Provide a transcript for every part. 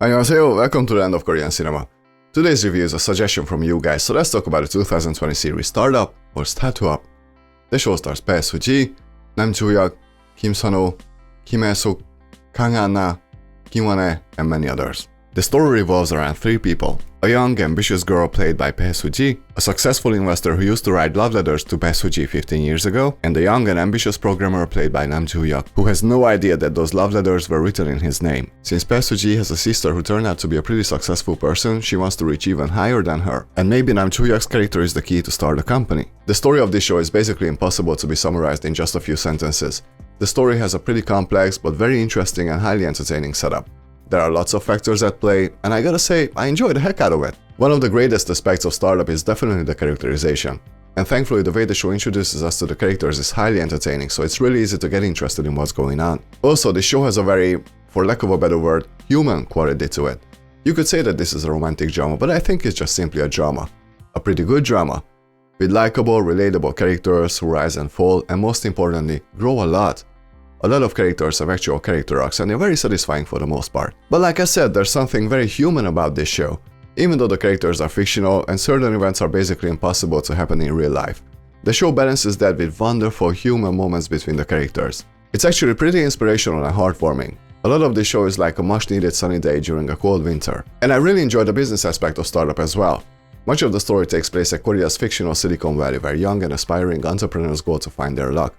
Annyeonghaseyo, welcome to the end of Korean cinema. Today's review is a suggestion from you guys, so let's talk about the 2020 series Startup or Start-up. The show stars Bae Suzy, Nam Joo-hyuk, Kim Seon-ho, Kim Hae-sook, Kang Han-na, Kim Won-hae, and many others. The story revolves around three people. A young, ambitious girl played by Bae Suzy, a successful investor who used to write love letters to Bae Suzy 15 years ago, and a young and ambitious programmer played by Nam Joo-hyuk, who has no idea that those love letters were written in his name. Since Bae Suzy has a sister who turned out to be a pretty successful person, she wants to reach even higher than her. And maybe Nam Joo-hyuk's character is the key to start a company. The story of this show is basically impossible to be summarized in just a few sentences. The story has a pretty complex but very interesting and highly entertaining setup. There are lots of factors at play, and I gotta say, I enjoy the heck out of it. One of the greatest aspects of Startup is definitely the characterization. And thankfully the way the show introduces us to the characters is highly entertaining, so it's really easy to get interested in what's going on. Also, the show has a very, for lack of a better word, human quality to it. You could say that this is a romantic drama, but I think it's just simply a drama. A pretty good drama. With likable, relatable characters who rise and fall, and most importantly, grow a lot. A lot of characters have actual character arcs and they're very satisfying for the most part. But like I said, there's something very human about this show. Even though the characters are fictional and certain events are basically impossible to happen in real life, the show balances that with wonderful human moments between the characters. It's actually pretty inspirational and heartwarming. A lot of this show is like a much needed sunny day during a cold winter. And I really enjoy the business aspect of Startup as well. Much of the story takes place at Korea's fictional Silicon Valley, where young and aspiring entrepreneurs go to find their luck.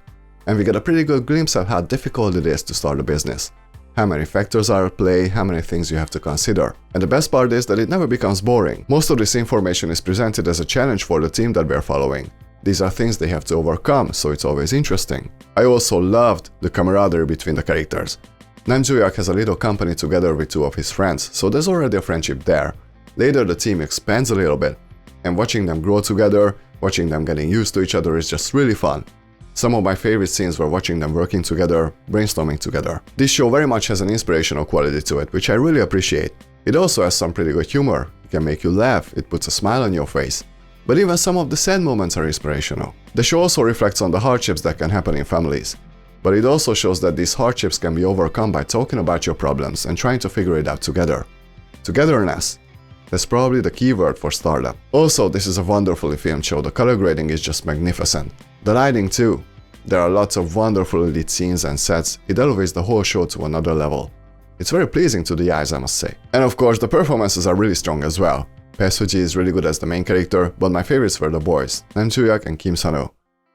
And we get a pretty good glimpse of how difficult it is to start a business. How many factors are at play, how many things you have to consider. And the best part is that it never becomes boring. Most of this information is presented as a challenge for the team that we're following. These are things they have to overcome, so it's always interesting. I also loved the camaraderie between the characters. Nam Joo-hyuk has a little company together with two of his friends, so there's already a friendship there. Later the team expands a little bit, and watching them grow together, watching them getting used to each other is just really fun. Some of my favorite scenes were watching them working together, brainstorming together. This show very much has an inspirational quality to it, which I really appreciate. It also has some pretty good humor. It can make you laugh, it puts a smile on your face. But even some of the sad moments are inspirational. The show also reflects on the hardships that can happen in families. But it also shows that these hardships can be overcome by talking about your problems and trying to figure it out together. Togetherness. That's probably the key word for Startup. Also, this is a wonderfully filmed show. The color grading is just magnificent. The lighting too. There are lots of wonderfully lit scenes and sets. It elevates the whole show to another level. It's very pleasing to the eyes, I must say. And of course, the performances are really strong as well. Bae Suzy is really good as the main character, but my favorites were the boys, Nam Joo-hyuk and Kim Seon-ho.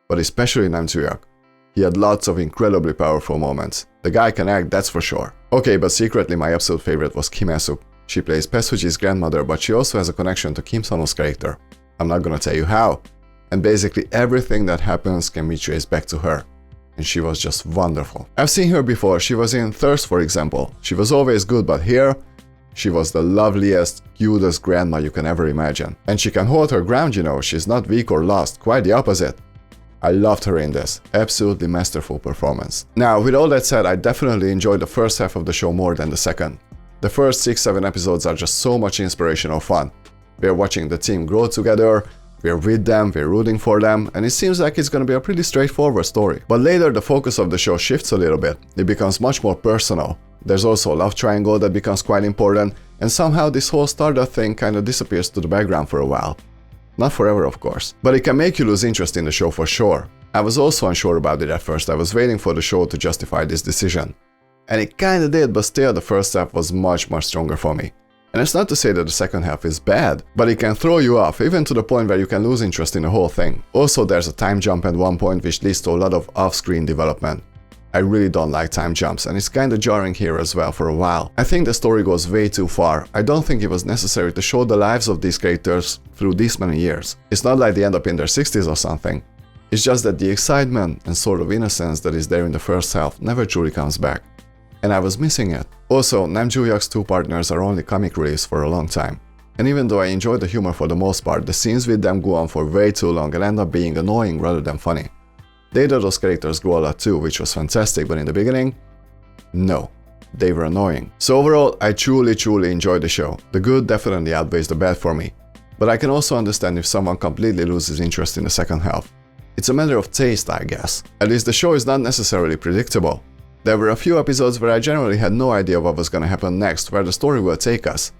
But especially Nam Joo-hyuk. He had lots of incredibly powerful moments. The guy can act, that's for sure. Okay, but secretly my absolute favorite was Kim Hae-sook. She plays Bae Suzy's grandmother, but she also has a connection to Kim Seon-ho's character. I'm not gonna tell you how. And basically everything that happens can be traced back to her. And she was just wonderful. I've seen her before. She was in Thirst, for example. She was always good, but here, she was the loveliest, cutest grandma you can ever imagine. And she can hold her ground, you know. She's not weak or lost, quite the opposite. I loved her in this. Absolutely masterful performance. Now, with all that said, I definitely enjoyed the first half of the show more than the second. The first 6-7 episodes are just so much inspirational fun. We're watching the team grow together, we're with them, we're rooting for them, and it seems like it's gonna be a pretty straightforward story. But later the focus of the show shifts a little bit. It becomes much more personal. There's also a love triangle that becomes quite important, and somehow this whole Stardust thing kinda disappears to the background for a while. Not forever, of course. But it can make you lose interest in the show for sure. I was also unsure about it at first. I was waiting for the show to justify this decision. And it kinda did, but still the first half was much stronger for me. And it's not to say that the second half is bad, but it can throw you off, even to the point where you can lose interest in the whole thing. Also, there's a time jump at one point which leads to a lot of off-screen development. I really don't like time jumps, and it's kinda jarring here as well for a while. I think the story goes way too far. I don't think it was necessary to show the lives of these characters through this many years. It's not like they end up in their 60s or something. It's just that the excitement and sort of innocence that is there in the first half never truly comes back. And I was missing it. Also, Nam Joo-hyuk's two partners are only comic reliefs for a long time. And even though I enjoy the humor for the most part, the scenes with them go on for way too long and end up being annoying rather than funny. Later those characters grow a lot too, which was fantastic, but in the beginning, no, they were annoying. So overall, I truly enjoyed the show. The good definitely outweighs the bad for me. But I can also understand if someone completely loses interest in the second half. It's a matter of taste, I guess. At least the show is not necessarily predictable. There were a few episodes where I generally had no idea what was gonna happen next, where the story will take us.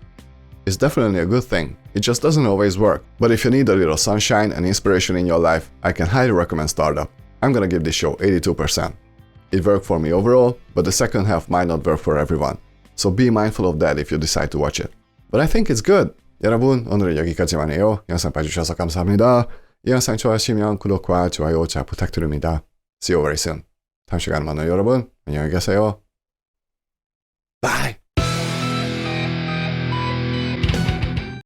It's definitely a good thing, it just doesn't always work. But if you need a little sunshine and inspiration in your life, I can highly recommend Startup. I'm gonna give this show 82%. It worked for me overall, but the second half might not work for everyone. So be mindful of that if you decide to watch it. But I think it's good. 여러분, 오늘은 여기까지만이에요. 영상 봐주셔서 감사합니다. 이 영상 좋아하시면 구독과 좋아요 잘 부탁드립니다. See you very soon. 다음 시간에 만나요, 여러분. 안녕히 계세요. Bye!